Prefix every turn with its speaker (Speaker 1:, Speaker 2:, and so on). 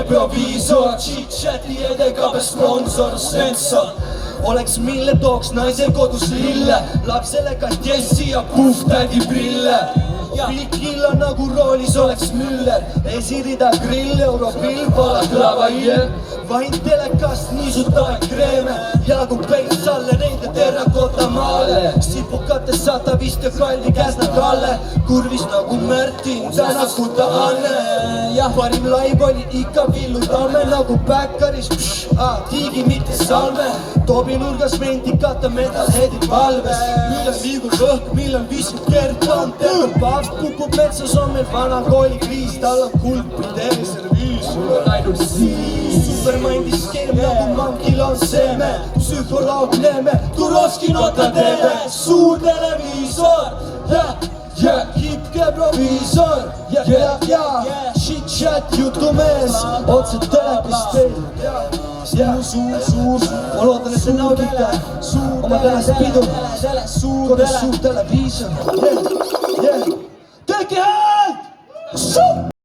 Speaker 1: proviisor, chit-chati edega või sponsor, sensor. Oleks mille tooks naisel kodus lille, lapsele kastiessi ja puhtädi prille. Pilkilla nagu roolis oleks Müller, esirida grill, europill, balaklava jõe. Vahin telekast niisutavad kreeme, jagu peits alle nende terrakota maale. Sipukate 105 ja kalli käes nad alle, kurvis nagu Märtin, tänakuta Anne. Parim laib oli ikka Villu Tamme nagu Päkkaris, tiigi mitte salme. Tobi nurgas vendikata metalheadid valves, üle liigub õhk, millal viskub kertan, terve paavs kukub metsas, on meil vana kooli kriis, tal on kulpi terviserviis, mul on ainult siis. Supermindi skeem nagu mankil on seeme, psühholoog Neeme, Turovski notateele, suur televiisor, hipke proviisor, shit-chat jutumees, otse telekast teil. Suur, ma loodan, et te naudite oma tänast pidu, kodus suur televiisor. Tehke häält!